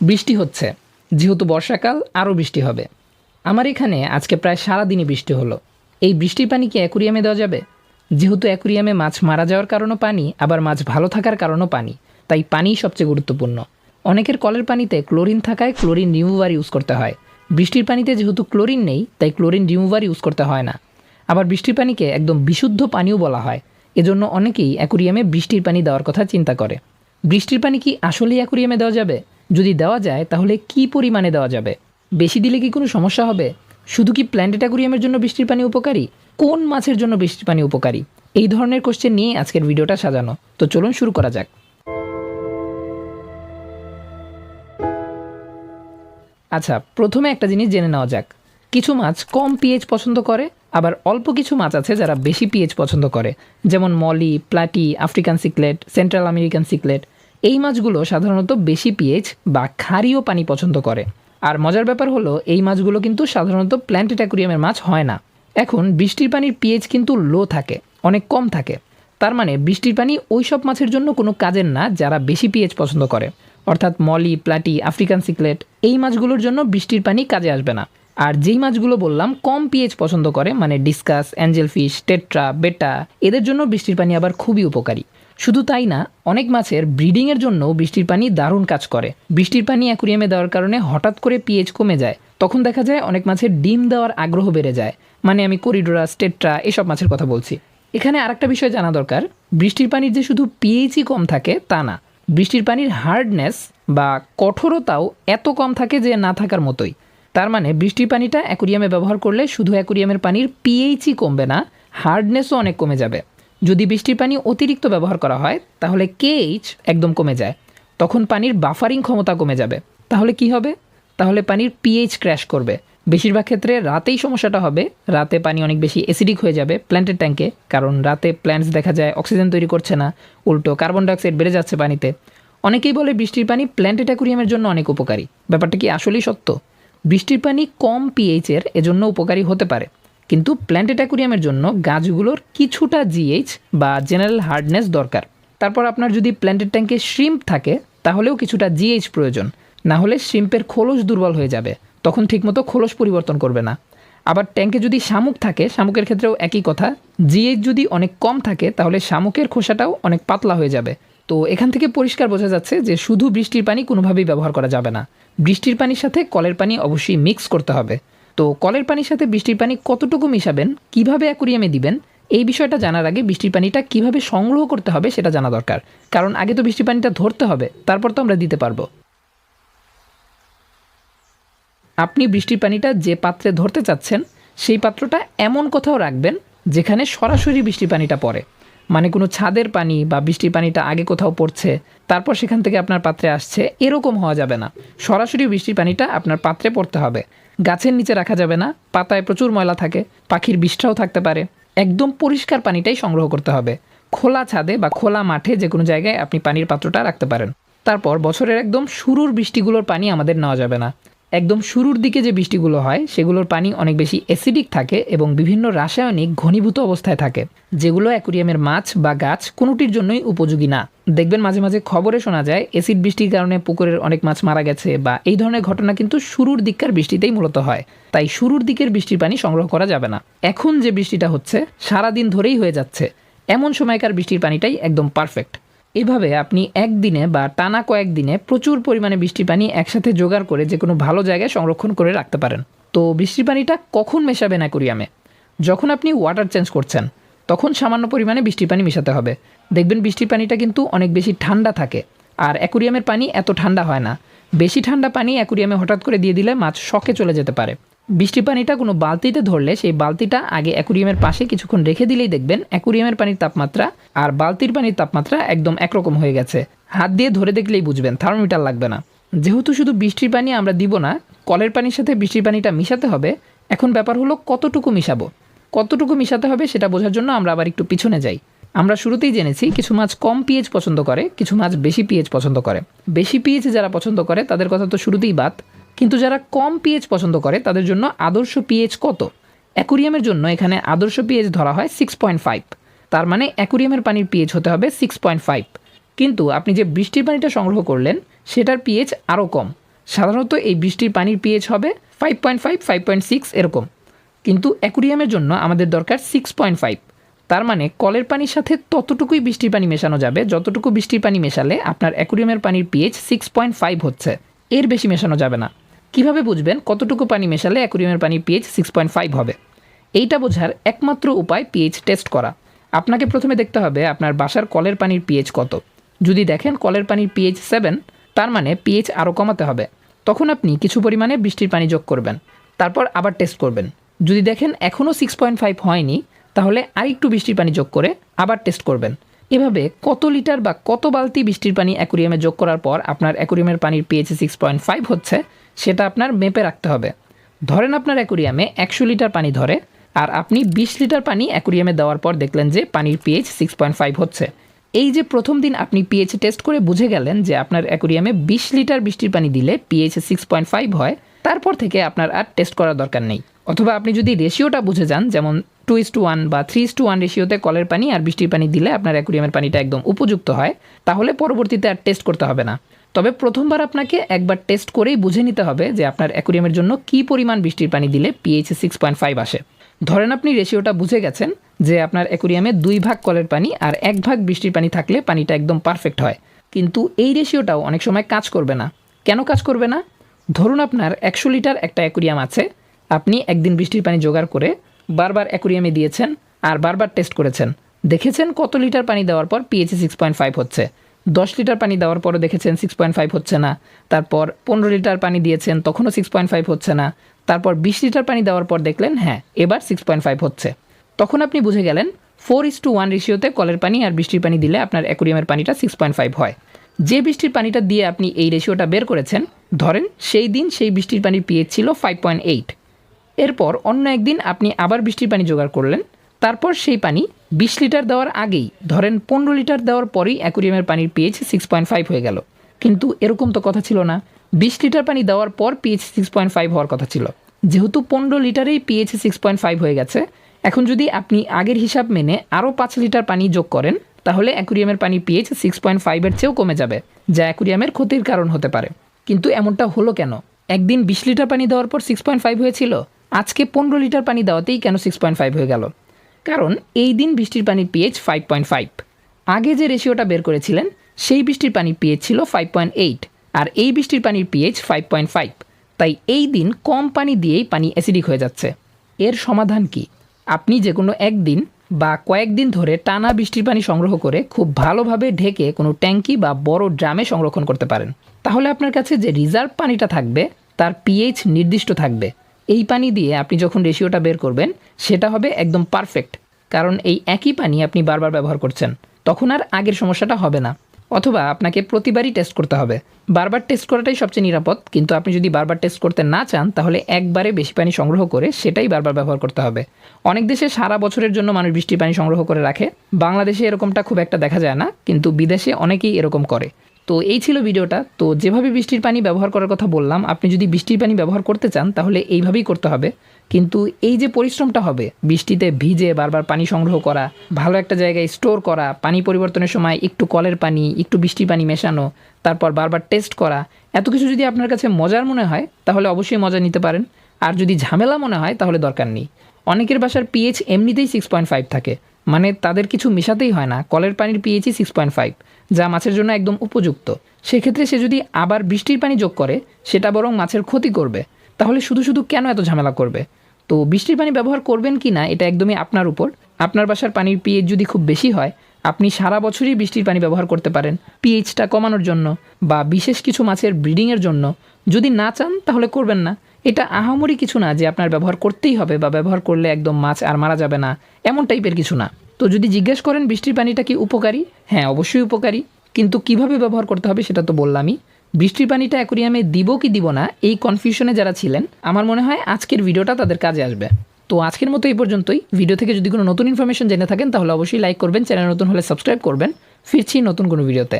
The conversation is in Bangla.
বৃষ্টি হচ্ছে, যেহেতু বর্ষাকাল আরও বৃষ্টি হবে। আমার এখানে আজকে প্রায় সারাদিনই বৃষ্টি হলো। এই বৃষ্টির পানি কি অ্যাকুরিয়ামে দেওয়া যাবে? যেহেতু অ্যাকুরিয়ামে মাছ মারা যাওয়ার কারণও পানি, আবার মাছ ভালো থাকার কারণও পানি, তাই পানিই সবচেয়ে গুরুত্বপূর্ণ। অনেকের কলের পানিতে ক্লোরিন থাকায় ক্লোরিন রিমুভার ইউজ করতে হয়। বৃষ্টির পানিতে যেহেতু ক্লোরিন নেই, তাই ক্লোরিন রিমুভার ইউজ করতে হয় না। আবার বৃষ্টির পানিকে একদম বিশুদ্ধ পানিও বলা হয়। এজন্য অনেকেই অ্যাকুরিয়ামে বৃষ্টির পানি দেওয়ার কথা চিন্তা করে। বৃষ্টির পানি কি আসলেই অ্যাকুরিয়ামে দেওয়া যাবে? যদি দেওয়া যায় তাহলে কি পরিমাণে দেওয়া যাবে? বেশি দিলে কি কোনো সমস্যা হবে? শুধু কি প্ল্যান্টেড অ্যাকুরিয়ামের জন্য বৃষ্টির পানি উপকারী? কোন মাছের জন্য বৃষ্টির পানি উপকারী? এই ধরনের কোশ্চেন নিয়ে আজকের ভিডিওটা সাজানো। তো চলুন শুরু করা যাক। আচ্ছা, প্রথমে একটা জিনিস জেনে নেওয়া যাক। কিছু মাছ কম পিএইচ পছন্দ করে, আবার অল্প কিছু মাছ আছে যারা বেশি পিএইচ পছন্দ করে, যেমন মলি, প্লাটি, আফ্রিকান সিকলেট, সেন্ট্রাল আমেরিকান সিকলেট। এই মাছগুলো সাধারণত বেশি পিএইচ বা ক্ষারীয় পানি পছন্দ করে। আর মজার ব্যাপার হলো, এই মাছগুলো কিন্তু সাধারণত প্ল্যান্টেড অ্যাকুরিয়ামের মাছ হয় না। এখন বৃষ্টির পানির পিএইচ কিন্তু লো থাকে, অনেক কম থাকে। তার মানে বৃষ্টির পানি ওই সব মাছের জন্য কোনো কাজের না যারা বেশি পিএইচ পছন্দ করে। অর্থাৎ মলি, প্লাটি, আফ্রিকান সিকলেট এই মাছগুলোর জন্য বৃষ্টির পানি কাজে আসবে না। আর যেই মাছগুলো বললাম কম পিএইচ পছন্দ করে, মানে ডিসকাস, অ্যাঞ্জেলফিশ, টেট্রা, বেটা, এদের জন্য বৃষ্টির পানি আবার খুবই উপকারী। শুধু তাই না, অনেক মাছের ব্রিডিংয়ের জন্য বৃষ্টির পানি দারুণ কাজ করে। বৃষ্টির পানি অ্যাকুরিয়ামে দেওয়ার কারণে হঠাৎ করে পিএইচ কমে যায়, তখন দেখা যায় অনেক মাছের ডিম দেওয়ার আগ্রহ বেড়ে যায়। মানে আমি কোরিডোরাস, টেট্রা এসব মাছের কথা বলছি। এখানে আরেকটা বিষয় জানা দরকার, বৃষ্টির পানির যে শুধু পিএইচই কম থাকে তা না, বৃষ্টির পানির হার্ডনেস বা কঠোরতাও এত কম থাকে যে না থাকার মতোই। তার মানে বৃষ্টির পানিটা অ্যাকুরিয়ামে ব্যবহার করলে শুধু অ্যাকুরিয়ামের পানির পিএইচই কমবে না, হার্ডনেসও অনেক কমে যাবে। যদি বৃষ্টির পানি অতিরিক্ত ব্যবহার করা হয় তাহলে কেএইচ একদম কমে যায়, তখন পানির বাফারিং ক্ষমতা কমে যাবে। তাহলে কি হবে? তাহলে পানির পিএইচ ক্র্যাশ করবে। বেশিরভাগ ক্ষেত্রে রাতেই সমস্যাটা হবে। রাতে পানি অনেক বেশি অ্যাসিডিক হয়ে যাবে প্ল্যান্টের ট্যাঙ্কে, কারণ রাতে প্ল্যান্টস দেখা যায় অক্সিজেন তৈরি করছে না, উল্টো কার্বন ডাইঅক্সাইড বেড়ে যাচ্ছে পানিতে। অনেকেই বলে বৃষ্টির পানি প্ল্যান্টেড অ্যাকুরিয়ামের জন্য অনেক উপকারী। ব্যাপারটা কি আসলেই সত্য? বৃষ্টির পানি কম পিএইচের এজন্য উপকারী হতে পারে, কিন্তু প্ল্যান্টেড অ্যাকুরিয়ামের জন্য গাছগুলোর কিছুটা জিএইচ বা জেনারেল হার্ডনেস দরকার। তারপর আপনার যদি প্ল্যান্টেড ট্যাঙ্কে শ্রিম্প থাকে তাহলেও কিছুটা জিএইচ প্রয়োজন, না হলে শ্রিম্পের খোলস দুর্বল হয়ে যাবে, তখন ঠিকমতো খোলস পরিবর্তন করবে না। আবার ট্যাঙ্কে যদি শামুক থাকে, শামুকের ক্ষেত্রেও একই কথা। জিএইচ যদি অনেক কম থাকে তাহলে শামুকের খোসাটাও অনেক পাতলা হয়ে যাবে। তো এখান থেকে পরিষ্কার বোঝা যাচ্ছে যে শুধু বৃষ্টির পানি কোনোভাবেই ব্যবহার করা যাবে না। বৃষ্টির পানির সাথে কলের পানি অবশ্যই মিক্স করতে হবে। তো কলের পানির সাথে বৃষ্টির পানি কতটুকু মিশাবেন, কিভাবে অ্যাকুরিয়ামে দিবেন, এই বিষয়টা জানার আগে বৃষ্টির পানিটা কিভাবে সংগ্রহ করতে হবে সেটা জানা দরকার। কারণ আগে তো বৃষ্টির পানিটা ধরতে হবে, তারপর তো আমরা দিতে পারবো। আপনি বৃষ্টির পানিটা যে পাত্রে ধরতে চাচ্ছেন সেই পাত্রটা এমন কোথাও রাখবেন যেখানে সরাসরি বৃষ্টির পানিটা পড়ে। মানে কোনো ছাদের পানি বা বৃষ্টির পানিটা আগে কোথাও পড়ছে, তারপর সেখান থেকে আপনার পাত্রে আসছে, এরকম হওয়া যাবে না। সরাসরি বৃষ্টির পানিটা আপনার পাত্রে পড়তে হবে। গাছের নিচে রাখা যাবে না, পাতায় প্রচুর ময়লা থাকে, পাখির বিষ্ঠাও থাকতে পারে। একদম পরিষ্কার পানিটাই সংগ্রহ করতে হবে। খোলা ছাদে বা খোলা মাঠে যে কোনো জায়গায় আপনি পানির পাত্রটা রাখতে পারেন। তারপর বছরের একদম শুরুর বৃষ্টিগুলোর পানি আমাদের নেওয়া যাবে না। একদম শুরুর দিকে যে বৃষ্টিগুলো হয় সেগুলোর পানি অনেক বেশি অ্যাসিডিক থাকে এবং বিভিন্ন রাসায়নিক ঘনীভূত অবস্থায় থাকে, যেগুলো অ্যাকুরিয়ামের মাছ বা গাছ কোনোটির জন্যই উপযোগী না। দেখবেন মাঝে মাঝে খবরে শোনা যায় অ্যাসিড বৃষ্টির কারণে পুকুরের অনেক মাছ মারা গেছে, বা এই ধরনের ঘটনা কিন্তু শুরুর দিককার বৃষ্টিতেই মূলত হয়। তাই শুরুর দিকের বৃষ্টির পানি সংগ্রহ করা যাবে না। এখন যে বৃষ্টিটা হচ্ছে সারাদিন ধরেই হয়ে যাচ্ছে, এমন সময়কার বৃষ্টির পানিটাই একদম পারফেক্ট। এভাবে আপনি একদিনে বা টানা কয়েকদিনে প্রচুর পরিমাণে বৃষ্টির পানি একসাথে জোগাড় করে যে কোনো ভালো জায়গায় সংরক্ষণ করে রাখতে পারেন। তো বৃষ্টির পানিটা কখন মেশাবেন অ্যাকুরিয়ামে? যখন আপনি ওয়াটার চেঞ্জ করছেন তখন সামান্য পরিমাণে বৃষ্টির পানি মেশাতে হবে। দেখবেন বৃষ্টির পানিটা কিন্তু অনেক বেশি ঠান্ডা থাকে, আর অ্যাকুরিয়ামের পানি এত ঠান্ডা হয় না। বেশি ঠান্ডা পানি অ্যাকুরিয়ামে হঠাৎ করে দিয়ে দিলে মাছ শকে চলে যেতে পারে। বৃষ্টির পানিটা কোনো বালতিতে ধরলে সেই বালতিটা আগে অ্যাকুরিয়ামের পাশে কিছুক্ষণ রেখে দিলেই দেখবেন অ্যাকুরিয়ামের পানির তাপমাত্রা আর বালতির পানির তাপমাত্রা একদম একরকম হয়ে গেছে। হাত দিয়ে ধরে দেখলেই বুঝবেন, থার্মোমিটার লাগবে না। যেহেতু শুধু বৃষ্টির পানি আমরা দিব না, কলের পানির সাথে বৃষ্টির পানিটা মিশাতে হবে। এখন ব্যাপার হলো কতটুকু মিশাবো। কতটুকু মিশাতে হবে সেটা বোঝার জন্য আমরা আবার একটু পিছনে যাই। আমরা শুরুতেই জেনেছি কিছু মাছ কম পিএইচ পছন্দ করে, কিছু মাছ বেশি পিএইচ পছন্দ করে। বেশি পিএইচ যারা পছন্দ করে তাদের কথা তো শুরুতেই বাদ, কিন্তু যারা কম পিএইচ পছন্দ করে তাদের জন্য আদর্শ পিএইচ কত? অ্যাকুরিয়ামের জন্য এখানে আদর্শ পিএইচ ধরা হয় 6.5। তার মানে অ্যাকুরিয়ামের পানির পিএইচ হতে হবে 6.5। কিন্তু আপনি যে বৃষ্টির পানিটা সংগ্রহ করলেন সেটার পিএইচ আরও কম, সাধারণত এই বৃষ্টির পানির পিএইচ হবে 5.5, 5.6 এরকম, কিন্তু অ্যাকুরিয়ামের জন্য আমাদের দরকার 6.5। তার মানে কলের পানির সাথে ততটুকুই বৃষ্টির পানি মেশানো যাবে যতটুকু বৃষ্টির পানি মেশালে আপনার অ্যাকুরিয়ামের পানির পিএইচ 6.5 হচ্ছে, এর বেশি মেশানো যাবে না। কিভাবে বুঝবেন কতটুকু পানি মেশালে অ্যাকুরিয়ামের পানির পিএইচ 6.5 হবে? এইটা বোঝার একমাত্র উপায় পিএইচ টেস্ট করা। আপনাকে প্রথমে দেখতে হবে আপনার বাসার কলের পানির পিএইচ কত। যদি দেখেন কলের পানির পিএইচ 7, তার মানে পিএইচ আরও কমাতে হবে। তখন আপনি কিছু পরিমাণে বৃষ্টির পানি যোগ করবেন, তারপর আবার টেস্ট করবেন। যদি দেখেন এখনও 6.5 হয়নি, তাহলে আরেকটু বৃষ্টির পানি যোগ করে আবার টেস্ট করবেন। এভাবে কত লিটার বা কত বালতি বৃষ্টির পানি অ্যাকুরিয়ামে যোগ করার পর আপনার অ্যাকুরিয়ামের পানির পিএইচ 6.5 হচ্ছে, সেটা আপনার মেপে রাখতে হবে। ধরেন আপনার অ্যাকুরিয়ামে 100 লিটার পানি ধরে, আর আপনি 20 লিটার পানি অ্যাকুরিয়ামে দেওয়ার পর দেখলেন যে পানির পিএইচ 6.5 হচ্ছে। এই যে প্রথম দিন আপনি পিএইচ টেস্ট করে বুঝে গেলেন যে আপনার অ্যাকুরিয়ামে 20 লিটার বৃষ্টির পানি দিলে পিএইচ 6.5 হয়, তারপর থেকে আপনার আর টেস্ট করার দরকার নেই। অথবা আপনি যদি রেশিওটা বুঝে যান, যেমন 2:1 বা 3:1 রেশিওতে কলের পানি আর বৃষ্টির পানি দিলে আপনার অ্যাকুরিয়ামের পানিটা একদম উপযুক্ত হয়, তাহলে পরবর্তীতে আর টেস্ট করতে হবে না। তবে প্রথমবার আপনাকে একবার টেস্ট করেই বুঝে নিতে হবে যে আপনার অ্যাকুরিয়ামের জন্য কী পরিমাণ বৃষ্টির পানি দিলে পিএইচ 6.5 আসে। ধরেন আপনি রেশিওটা বুঝে গেছেন যে আপনার অ্যাকুরিয়ামে 2 ভাগ কলের পানি আর 1 ভাগ বৃষ্টির পানি থাকলে পানিটা একদম পারফেক্ট হয়, কিন্তু এই রেশিওটাও অনেক সময় কাজ করবে না। কেন কাজ করবে না? ধরুন আপনার 100 লিটার একটা অ্যাকুরিয়াম আছে, আপনি একদিন বৃষ্টির পানি জোগাড় করে বারবার অ্যাকুরিয়ামে দিয়েছেন আর বারবার টেস্ট করেছেন, দেখেছেন কত লিটার পানি দেওয়ার পর পিএইচ 6.5 হচ্ছে। 10 লিটার পানি দেওয়ার পরও দেখেছেন 6.5 হচ্ছে না, তারপর 15 লিটার পানি দিয়েছেন তখনও 6.5 হচ্ছে না, তারপর 20 লিটার পানি দেওয়ার পর দেখলেন হ্যাঁ এবার 6.5 হচ্ছে। তখন আপনি বুঝে গেলেন 4:1 রেশিওতে কলের পানি আর বৃষ্টির পানি দিলে আপনার অ্যাকুরিয়ামের পানিটা 6.5 হয়। যে বৃষ্টির পানিটা দিয়ে আপনি এই রেশিওটা বের করেছেন, ধরেন সেই দিন সেই বৃষ্টির পানির পিএইচ ছিল 5.8। এরপর অন্য একদিন আপনি আবার বৃষ্টির পানি জোগাড় করলেন, তারপর সেই পানি 20 লিটার দেওয়ার আগেই, ধরেন 15 লিটার দেওয়ার পরেই অ্যাকুরিয়ামের পানির পিএইচ 6.5 হয়ে গেল। কিন্তু এরকম তো কথা ছিল না, 20 লিটার পানি দেওয়ার পর পিএইচ 6.5 হওয়ার কথা ছিল। যেহেতু 15 লিটারেই পিএইচ 6.5 হয়ে গেছে, এখন যদি আপনি আগের হিসাব মেনে আরও 5 লিটার পানি যোগ করেন, তাহলে অ্যাকুরিয়ামের পানির পিএইচ 6.5-এর চেয়েও কমে যাবে, যা অ্যাকুরিয়ামের ক্ষতির কারণ হতে পারে। কিন্তু এমনটা হলো কেন? একদিন 20 লিটার পানি দেওয়ার পর 6.5 হয়েছিল, আজকে 15 লিটার পানি দেওয়াতেই কেন 6.5 হয়ে গেল? কারণ এই দিন বৃষ্টির পানির পিএইচ 5.5। আগে যে রেশিওটা বের করেছিলেন সেই বৃষ্টির পানির পিএইচ ছিল 5.8, আর এই বৃষ্টির পানির পিএইচ 5.5। তাই এই দিন কম পানি দিয়েই পানি অ্যাসিডিক হয়ে যাচ্ছে। এর সমাধান কি? আপনি যে কোনো একদিন বা কয়েকদিন ধরে টানা বৃষ্টির পানি সংগ্রহ করে খুব ভালোভাবে ঢেকে কোনো ট্যাঙ্কি বা বড় ড্রামে সংরক্ষণ করতে পারেন। তাহলে আপনার কাছে যে রিজার্ভ পানিটা থাকবে তার পিএইচ নির্দিষ্ট থাকবে। এই পানি দিয়ে আপনি যখন রেশিওটা বের করবেন সেটা হবে একদম পারফেক্ট, কারণ এই একই পানি আপনি বারবার ব্যবহার করছেন, তখন আর আগের সমস্যাটা হবে না। অথবা আপনাকে প্রতিবারই টেস্ট করতে হবে। বারবার টেস্ট করাটাই সবচেয়ে নিরাপদ, কিন্তু আপনি যদি বারবার টেস্ট করতে না চান তাহলে একবারে বেশি পানি সংগ্রহ করে সেটাই বারবার ব্যবহার করতে হবে। অনেক দেশে সারা বছরের জন্য মানুষ বৃষ্টির পানি সংগ্রহ করে রাখে, বাংলাদেশে এরকমটা খুব একটা দেখা যায় না, কিন্তু বিদেশে অনেকেই এরকম করে। তো এই ছিল ভিডিওটা। তো যেভাবে বৃষ্টির পানি ব্যবহার করার কথা বললাম, আপনি যদি বৃষ্টির পানি ব্যবহার করতে চান তাহলে এইভাবেই করতে হবে। কিন্তু এই যে পরিশ্রমটা হবে বৃষ্টিতে ভিজে বারবার পানি সংগ্রহ করা, ভালো একটা জায়গায় স্টোর করা, পানি পরিবর্তনের সময় একটু কলের পানি একটু বৃষ্টির পানি মেশানো, তারপর বারবার টেস্ট করা, এত কিছু যদি আপনার কাছে মজার মনে হয় তাহলে অবশ্যই মজা নিতে পারেন। আর যদি ঝামেলা মনে হয় তাহলে দরকার নেই। অনেকের বাসার পিএইচ এমনিতেই 6.5 থাকে, মানে তাদের কিছু মেশাতেই হয় না, কলের পানির পিএইচই 6.5, যা মাছের জন্য একদম উপযুক্ত। সেক্ষেত্রে সে যদি আবার বৃষ্টির পানি যোগ করে সেটা বরং মাছের ক্ষতি করবে। তাহলে শুধু শুধু কেন এত ঝামেলা করবে? তো বৃষ্টির পানি ব্যবহার করবেন কি না এটা একদমই আপনার উপর। আপনার বাসার পানির পিএইচ যদি খুব বেশি হয়, আপনি সারা বছরই বৃষ্টির পানি ব্যবহার করতে পারেন পিএইচটা কমানোর জন্য বা বিশেষ কিছু মাছের ব্রিডিংয়ের জন্য। যদি না চান তাহলে করবেন না। এটা আহামরি কিছু না যে আপনার ব্যবহার করতেই হবে বা ব্যবহার করলে একদম মাছ আর মারা যাবে না, এমন টাইপের কিছু না। তো যদি জিজ্ঞেস করেন বৃষ্টির পানিটা কি উপকারী, হ্যাঁ অবশ্যই উপকারী, কিন্তু কিভাবে ব্যবহার করতে হবে সেটা তো বললামই। বৃষ্টির পানিটা অ্যাকুরিয়ামে দিব কি দিব না এই কনফিউশনে যারা ছিলেন, আমার মনে হয় আজকের ভিডিওটা তাদের কাজে আসবে। তো আজকের মতো এই পর্যন্তই। ভিডিও থেকে যদি কোনো নতুন ইনফরমেশন জেনে থাকেন তাহলে অবশ্যই লাইক করবেন, চ্যানেল নতুন হলে সাবস্ক্রাইব করবেন। ফিরছি নতুন কোনো ভিডিওতে।